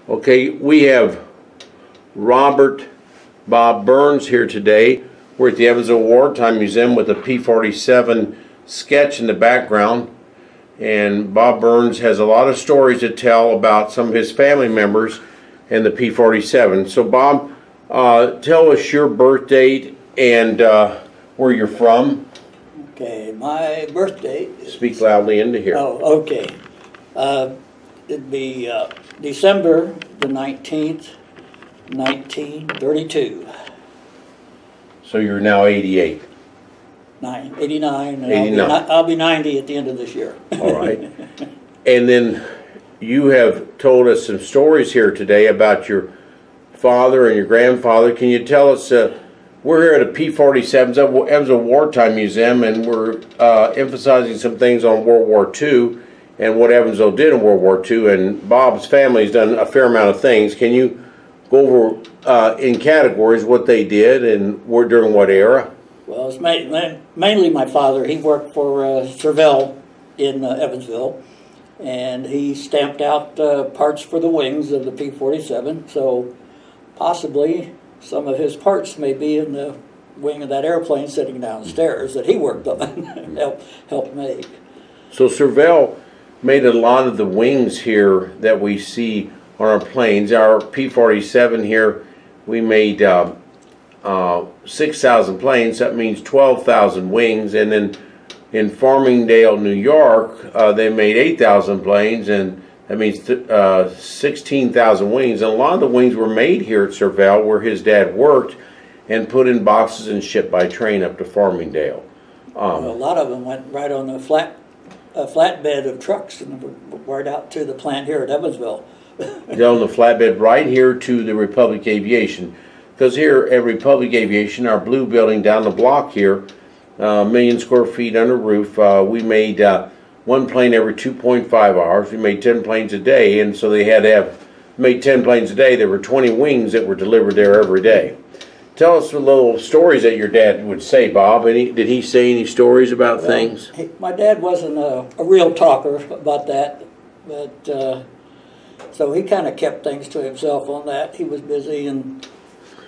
Okay, we have Bob Burns here today. We're at the Evansville Wartime Museum with a P47 sketch in the background. And Bob Burns has a lot of stories to tell about some of his family members and the P47. So Bob, tell us your birth date and where you're from. Okay, my birth date. Speak loudly into here. Oh, okay. It'd be December the 19th, 1932. So you're now 88. 89, and 89. I'll be 90 at the end of this year. All right. And then you have told us some stories here today about your father and your grandfather. Can you tell us, we're here at a P47, Evansville Wartime Museum, and we're emphasizing some things on World War II and what Evansville did in World War II, and Bob's family has done a fair amount of things. Can you go over in categories what they did and during what era? Well, it's mainly my father. He worked for Cervell in Evansville, and he stamped out parts for the wings of the P47, so possibly some of his parts may be in the wing of that airplane sitting downstairs that he worked on and helped make. So Cervell made a lot of the wings here that we see on our planes. Our P47 here, we made 6,000 planes. That means 12,000 wings. And then in Farmingdale, New York, they made 8,000 planes, and that means 16,000 wings. And a lot of the wings were made here at Cervell, where his dad worked, and put in boxes and shipped by train up to Farmingdale. A lot of them went right on a flatbed of trucks and right out to the plant here at Evansville. On the flatbed right here to the Republic Aviation. Because here at Republic Aviation, our blue building down the block here, 1 million square feet under roof, we made one plane every 2.5 hours. We made 10 planes a day, and so they had to have made 10 planes a day. There were 20 wings that were delivered there every day. Tell us a little stories that your dad would say, Bob. Did he say any stories about things? My dad wasn't a real talker about that, but so he kind of kept things to himself on that. He was busy, and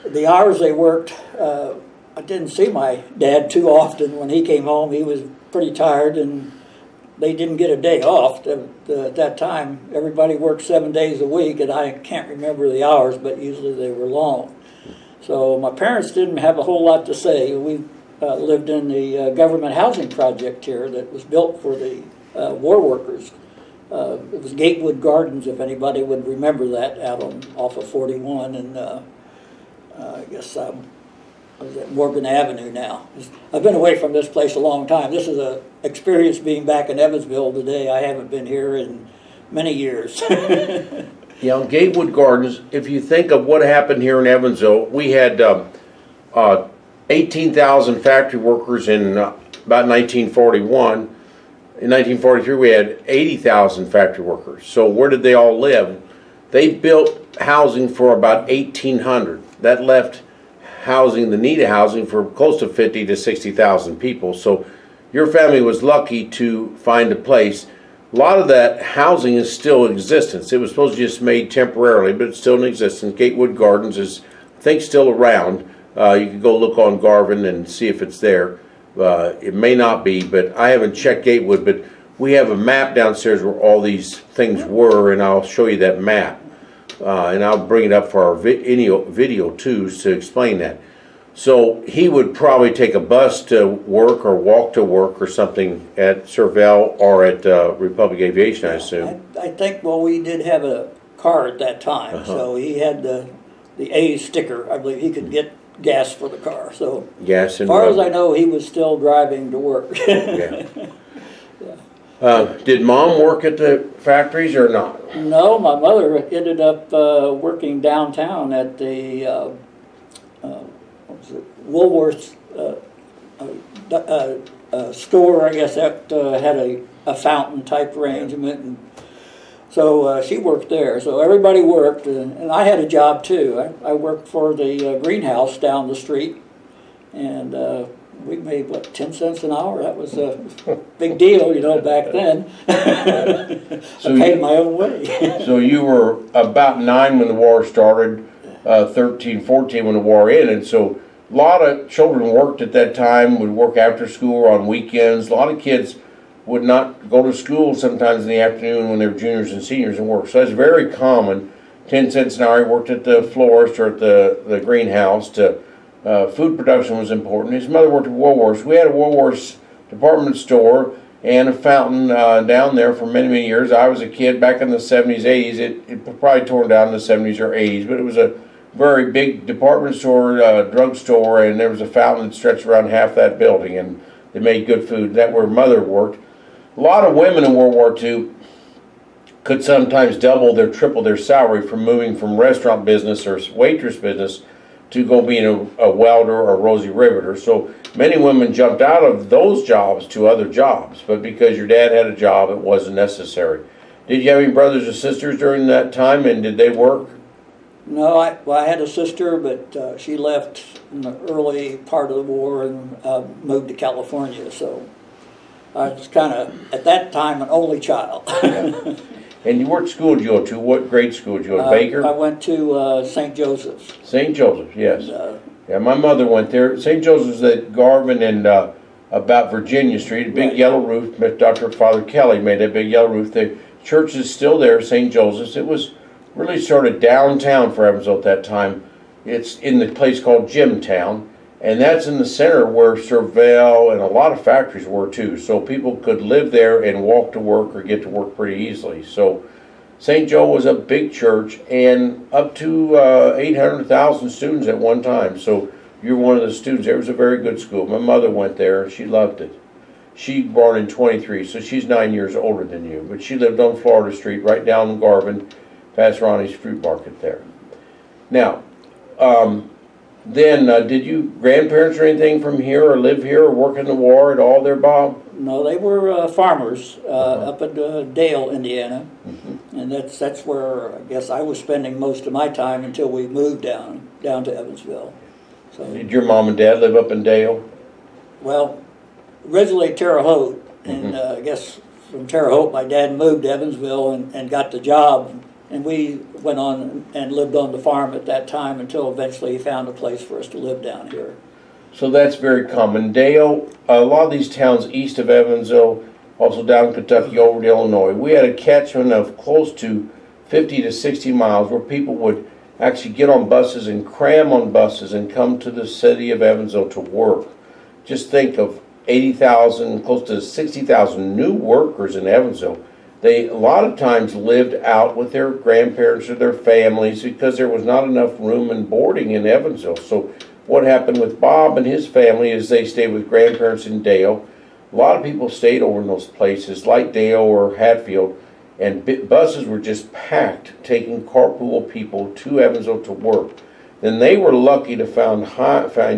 the hours they worked, I didn't see my dad too often. When he came home, he was pretty tired, and they didn't get a day off. At that time, everybody worked 7 days a week, and I can't remember the hours, but usually they were long. So my parents didn't have a whole lot to say. We lived in the government housing project here that was built for the war workers. It was Gatewood Gardens, if anybody would remember that, out off of 41, and I guess I was at Morgan Avenue now. I've been away from this place a long time. This is an experience being back in Evansville today. I haven't been here in many years. Yeah, Gatewood Gardens, if you think of what happened here in Evansville, we had 18,000 factory workers in about 1941. In 1943, we had 80,000 factory workers. So where did they all live? They built housing for about 1,800. That left housing, the needed housing, for close to 50 to 60,000 people. So your family was lucky to find a place. A lot of that housing is still in existence. It was supposed to be just made temporarily, but it's still in existence. Gatewood Gardens is, I think, still around. You can go look on Garvin and see if it's there. It may not be, but I haven't checked Gatewood, but we have a map downstairs where all these things were, and I'll show you that map. And I'll bring it up for our video too to explain that. So he would probably take a bus to work or walk to work or something at Cervell or at Republic Aviation, I assume. I think, well, we did have a car at that time, so he had the A sticker. I believe he could get gas for the car. So gas, as far as I know, he was still driving to work. Yeah. Did Mom work at the factories or not? No, my mother ended up working downtown at the Woolworth's store, I guess, that had a fountain type arrangement, and so she worked there. So everybody worked, and I had a job too. I worked for the greenhouse down the street, and we made, what, 10 cents an hour? That was a big deal, you know, back then. So I paid my own way. So you were about 9 when the war started, 13, 14 when the war ended. So a lot of children worked at that time, would work after school or on weekends. A lot of kids would not go to school sometimes in the afternoon when they were juniors and seniors and work. So that's very common. 10 cents an hour. He worked at the florist or at the greenhouse. Food production was important. His mother worked at Woolworths. We had a Woolworths department store and a fountain down there for many, many years. I was a kid back in the 70s, 80s. It probably torn down in the 70s or 80s, but it was a very big department store, drugstore, and there was a fountain that stretched around half that building, and they made good food. That's where Mother worked. A lot of women in World War II could sometimes double their, triple their salary from moving from restaurant business or waitress business to go being a welder or a rosy riveter. So many women jumped out of those jobs to other jobs, but because your dad had a job, it wasn't necessary. Did you have any brothers or sisters during that time, and did they work? No, I had a sister, but she left in the early part of the war and moved to California. So I was kind of, at that time, an only child. Yeah. And what school did you go to? What grade school did you go to? Baker? I went to St. Joseph's. St. Joseph's, yes. Yeah, my mother went there. St. Joseph's at Garvin and about Virginia Street, a big yellow roof. Dr. Father Kelly made that big yellow roof. The church is still there, St. Joseph's. It was really sort of downtown for Evansville at that time. It's in the place called Jimtown, and that's in the center where Cervelle and a lot of factories were too. So people could live there and walk to work or get to work pretty easily. So St. Joe was a big church and up to 800,000 students at one time. So you're one of the students there. It was a very good school. My mother went there and she loved it. She born in 23, so she's 9 years older than you. But she lived on Florida Street right down in Garvin, past Ronnie's Fruit Market there. Now, then did you grandparents or anything from here or live here or work in the war at all there, Bob? No, they were farmers up at Dale, Indiana, and that's where I guess I was spending most of my time until we moved down to Evansville. So, did your mom and dad live up in Dale? Well, originally Terre Haute, and I guess from Terre Haute my dad moved to Evansville and got the job. And we went on and lived on the farm at that time until eventually he found a place for us to live down here. So that's very common. Dale, a lot of these towns east of Evansville, also down in Kentucky over to Illinois, we had a catchment of close to 50 to 60 miles where people would actually get on buses and cram on buses and come to the city of Evansville to work. Just think of 80,000, close to 60,000 new workers in Evansville. They a lot of times lived out with their grandparents or their families because there was not enough room and boarding in Evansville. So what happened with Bob and his family is they stayed with grandparents in Dale. A lot of people stayed over in those places like Dale or Hatfield, and buses were just packed taking carpool people to Evansville to work. Then they were lucky to find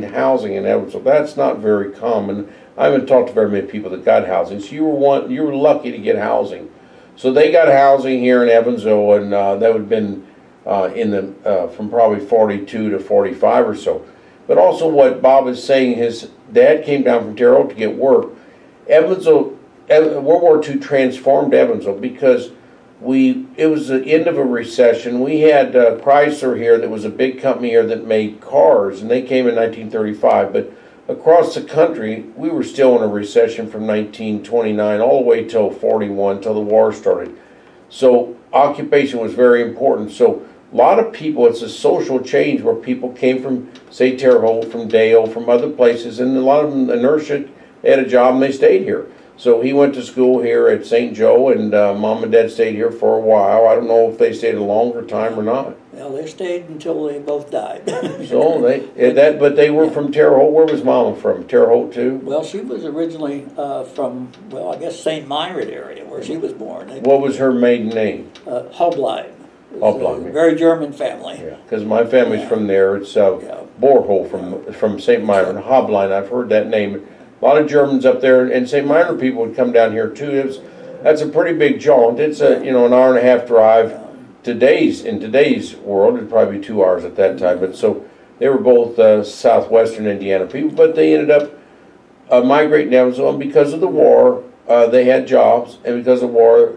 housing in Evansville. That's not very common. I haven't talked to very many people that got housing, so you were lucky to get housing. So they got housing here in Evansville, and that would have been from probably 42 to 45 or so. But also what Bob is saying, his dad came down from Terre Haute to get work. Evansville, World War II transformed Evansville because it was the end of a recession. We had Chrysler here that was a big company here that made cars, and they came in 1935. But across the country, we were still in a recession from 1929 all the way till 41, till the war started. So occupation was very important. So a lot of people, it's a social change where people came from, say, Terre Haute, from Dale, from other places, and a lot of them, inertia, they had a job and they stayed here. So he went to school here at St. Joe, and Mom and Dad stayed here for a while. I don't know if they stayed a longer time or not. Well, they stayed until they both died. So but they were from Terre Haute. Where was Mama from? Terre Haute too? Well, she was originally from, well, I guess St. Myrid area where she was born. What was her maiden name? Hoblein. Hoblein. A very German family. Yeah, because my family's from there. It's Borehole from St. Myrid. Hoblein. I've heard that name. A lot of Germans up there, and St. Minor people would come down here too. That's a pretty big jaunt. It's an hour and a half drive. In today's world, it'd probably be 2 hours at that time. But so they were both southwestern Indiana people, but they ended up migrate in Evansville, and because of the war, they had jobs, and because of the war,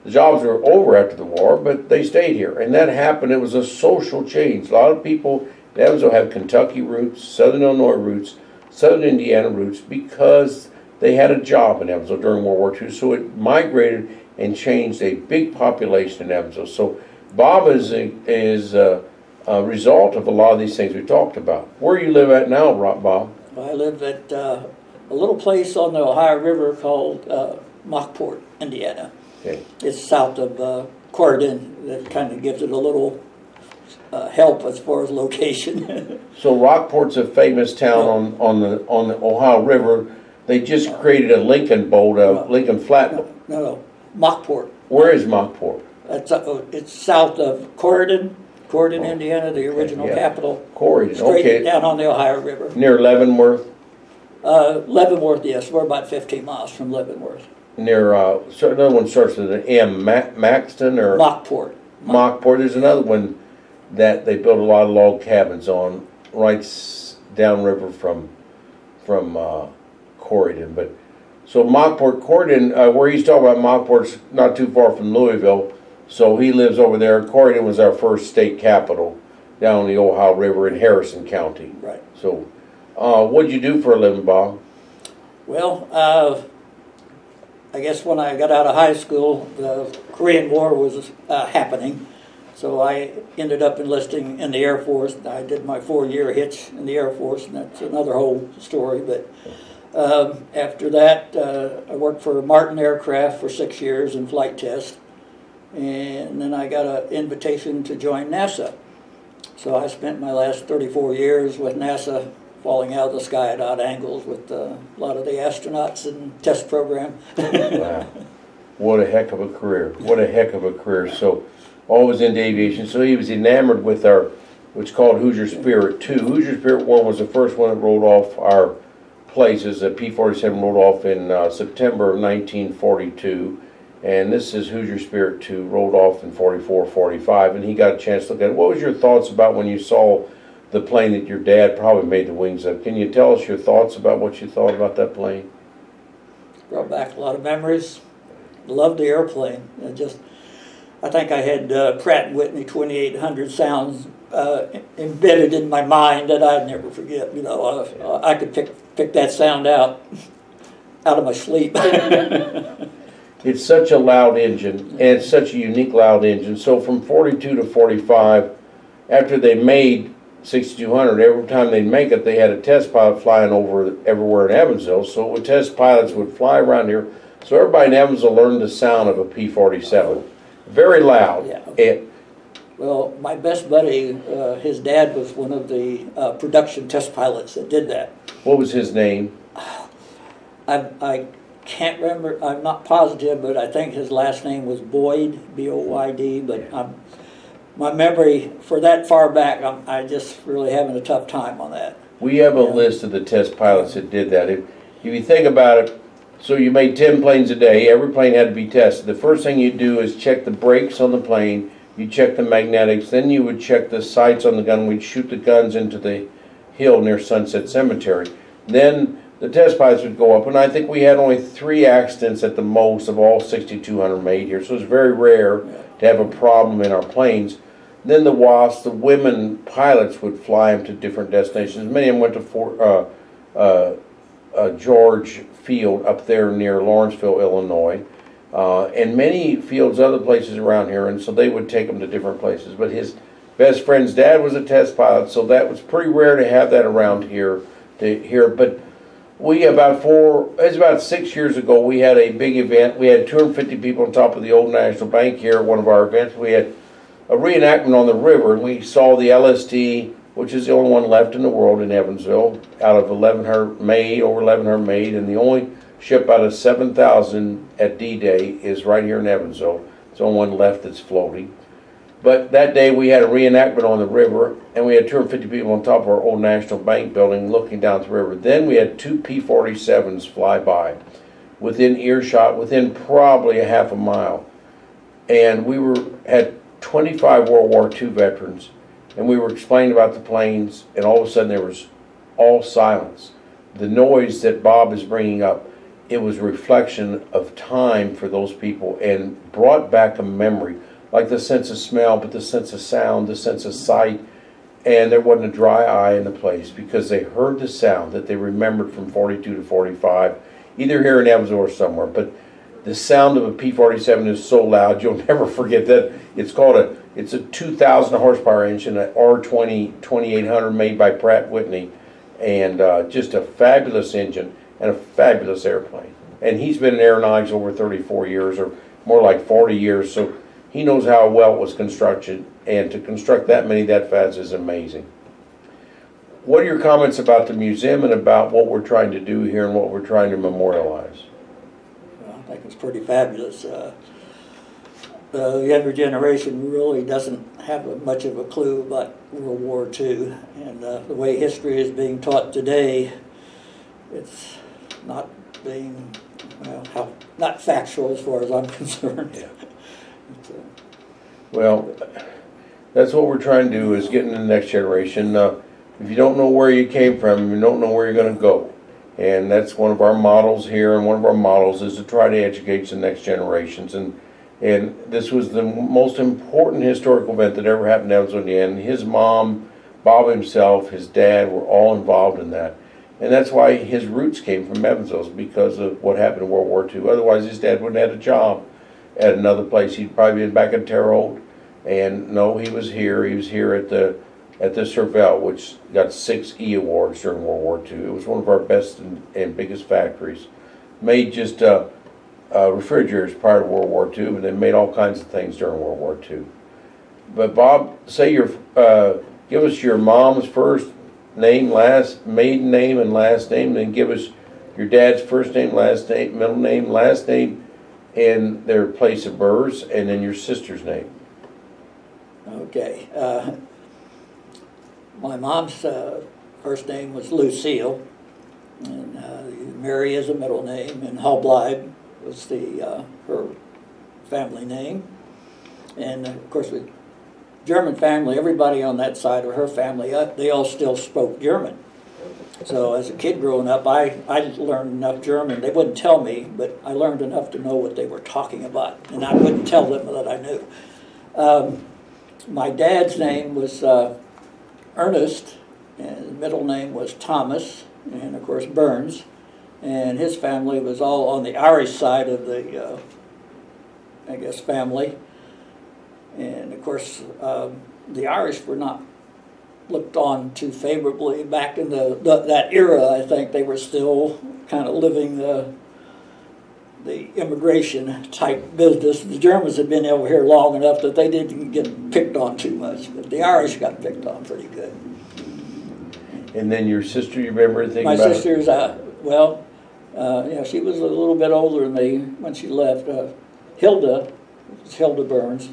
the jobs were over after the war, but they stayed here. And that happened. It was a social change. A lot of people in Evansville have Kentucky roots, Southern Illinois roots, Southern Indiana roots, because they had a job in Evansville during World War II. So it migrated and changed a big population in Evansville. So Bob is a result of a lot of these things we talked about. Where you live at now, Bob? I live at a little place on the Ohio River called Mockport, Indiana. Okay. It's south of Corydon. That kind of gives it a little help as far as location. So Rockport's a famous town on the Ohio River. They just created a Lincoln boat, Lincoln flatboat. No, Mockport. Where is Mockport? It's south of Corydon, Indiana, the original capital. Corydon, straight down on the Ohio River. Near Leavenworth? Leavenworth, yes. We're about 15 miles from Leavenworth. Near, another one starts with an M, Maxton or? Mockport. Mockport. There's another one that they built a lot of log cabins on, right downriver from Corydon. But so Mockport, Corydon, where he's talking about, Mockport's not too far from Louisville, so he lives over there. Corydon was our first state capital down on the Ohio River in Harrison County. Right. So, what'd you do for a living, Bob? Well, I guess when I got out of high school, the Korean War was happening. So I ended up enlisting in the Air Force. I did my 4-year hitch in the Air Force, and that's another whole story. But after that, I worked for Martin Aircraft for 6 years in flight test. And then I got an invitation to join NASA. So I spent my last 34 years with NASA, falling out of the sky at odd angles with a lot of the astronauts and test program. Wow. What a heck of a career. What a heck of a career. So always into aviation. So he was enamored with our, what's called Hoosier Spirit 2. Hoosier Spirit 1 was the first one that rolled off our places. A P47 rolled off in September of 1942. And this is Hoosier Spirit 2, rolled off in 44, 45. And he got a chance to look at it. What was your thoughts about when you saw the plane that your dad probably made the wings of? Can you tell us your thoughts about what you thought about that plane? Brought back a lot of memories. Loved the airplane. I think I had Pratt & Whitney 2800 sounds embedded in my mind that I'd never forget. You know, I could pick that sound out of my sleep. It's such a loud engine, and it's such a unique loud engine. So from 42 to 45, after they made 6200, every time they'd make it, they had a test pilot flying over everywhere in Evansville. So test pilots would fly around here. So everybody in Evansville learned the sound of a P47. Very loud. Yeah. Well, my best buddy, his dad was one of the production test pilots that did that. What was his name? I can't remember. I'm not positive, but I think his last name was Boyd, B-O-Y-D. But my memory for that far back, I just really having a tough time on that. We have a list of the test pilots that did that. If you think about it, so you made 10 planes a day. Every plane had to be tested. The first thing you do is check the brakes on the plane. You check the magnetics. Then you would check the sights on the gun. We'd shoot the guns into the hill near Sunset Cemetery. Then the test pilots would go up, and I think we had only 3 accidents at the most of all 6,200 made here. So it's very rare to have a problem in our planes. Then the WASP, the women pilots, would fly them to different destinations. Many of them went to George Field up there near Lawrenceville, Illinois, and many fields other places around here, and so they would take them to different places. But his best friend's dad was a test pilot, so that was pretty rare to have that around here. But we about 6 years ago, we had a big event. We had 250 people on top of the old National Bank here at one of our events. We had a reenactment on the river, and we saw the LST, which is the only one left in the world in Evansville, out of 1,100 made, over 1,100 made, and the only ship out of 7,000 at D-Day is right here in Evansville. It's the only one left that's floating. But that day we had a reenactment on the river, and we had 250 people on top of our old National Bank building looking down the river. Then we had 2 P-47s fly by, within earshot, within probably a half a mile. And we had 25 World War II veterans, and we were explaining about the planes, and all of a sudden there was all silence. the noise that Bob is bringing up, it was a reflection of time for those people and brought back a memory, like the sense of smell, but the sense of sound, the sense of sight, and there wasn't a dry eye in the place because they heard the sound that they remembered from 42 to 45, either here in Evansville or somewhere. But the sound of a P47 is so loud, you'll never forget that. It's a 2,000 horsepower engine, an R20 2800 made by Pratt Whitney, and just a fabulous engine and a fabulous airplane. And he's been in aeronautics over 34 years, or more like 40 years, so he knows how well it was constructed, and to construct that many that fast is amazing. What are your comments about the museum and about what we're trying to do here and what we're trying to memorialize? Well, I think it's pretty fabulous. The younger generation really doesn't have much of a clue about World War II, and the way history is being taught today, it's not being, not factual as far as I'm concerned. Yeah. Well, that's what we're trying to do, is get in the next generation. If you don't know where you came from, you don't know where you're going to go. And that's one of our models here, and one of our models is to try to educate the next generations. And this was the most important historical event that ever happened in Evansville. And his mom, Bob himself, his dad were all involved in that. And that's why his roots came from Evansville, because of what happened in World War II. Otherwise, his dad wouldn't have had a job at another place. He'd probably been back in Terre Haute. And no, he was here. He was here at the Cervelle, which got 6 E awards during World War II. It was one of our best and biggest factories. Made just refrigerators prior to World War II, and they made all kinds of things during World War II. But Bob, say give us your mom's first name, maiden name, and last name, and then give us your dad's first name, last name, middle name, last name, and their place of birth, and then your sister's name. Okay. My mom's first name was Lucille, and Mary is a middle name, and Halbleib was her family name. And of course, with German family, everybody on that side of her family, they all still spoke German. So as a kid growing up, I learned enough German. They wouldn't tell me, but I learned enough to know what they were talking about, and I wouldn't tell them that I knew. My dad's name was Ernest, and his middle name was Thomas, and of course Burns. And his family was all on the Irish side of the, family. And of course, the Irish were not looked on too favorably back in that era. I think they were still kind of living the immigration type business. The Germans had been over here long enough that they didn't get picked on too much, but the Irish got picked on pretty good. And then your sister, you remember anything My about sister's, she was a little bit older than me when she left. Hilda Burns.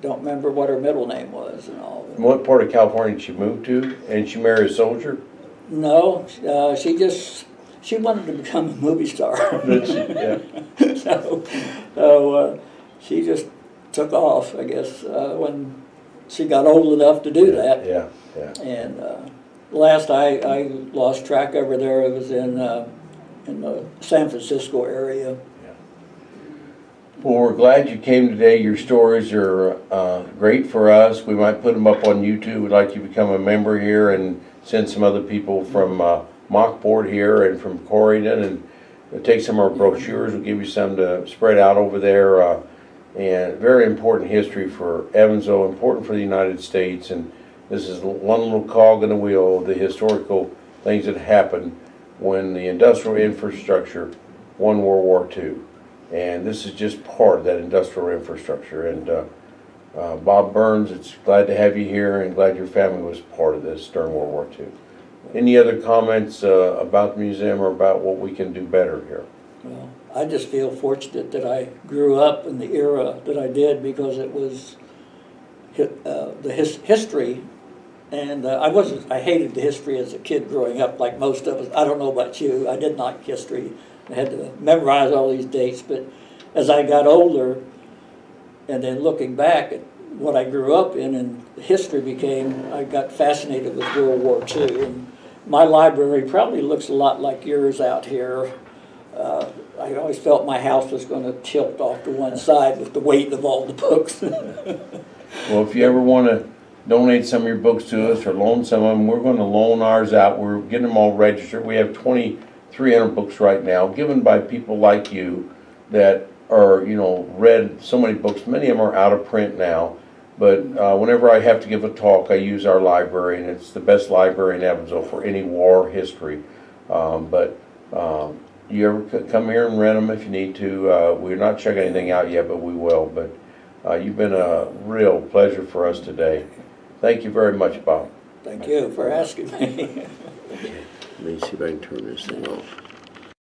Don't remember what her middle name was and all. What part of California did she move to? And she married a soldier? No, she wanted to become a movie star. Yeah. so she just took off, I guess, when she got old enough to do that. Yeah. And last I lost track over there, it was in the San Francisco area. Well, we're glad you came today. Your stories are great for us. We might put them up on YouTube. We'd like you to become a member here and send some other people from Mockport here and from Corydon, and take some of our brochures. We'll give you some to spread out over there. And very important history for Evansville, important for the United States. And this is one little cog in the wheel of the historical things that happened when the industrial infrastructure won World War II. And this is just part of that industrial infrastructure. And Bob Burns, it's glad to have you here, and glad your family was part of this during World War II. Any other comments about the museum or about what we can do better here? Well, I just feel fortunate that I grew up in the era that I did, because it was the history. And I hated the history as a kid growing up, like most of us. I don't know about you. I didn't like history. I had to memorize all these dates. But as I got older, and then looking back at what I grew up in, and history I got fascinated with World War II. And my library probably looks a lot like yours out here. I always felt my house was going to tilt off to one side with the weight of all the books. Well, if you ever want to donate some of your books to us or loan some of them, we're going to loan ours out. We're getting them all registered. We have 2,300 books right now, given by people like you that are, you know, read so many books. Many of them are out of print now. But whenever I have to give a talk, I use our library, and it's the best library in Evansville for any war history. You ever come here and rent them if you need to. We're not checking anything out yet, but we will. But you've been a real pleasure for us today. Thank you very much, Bob. Thank you for asking me. Let me see if I can turn this thing off.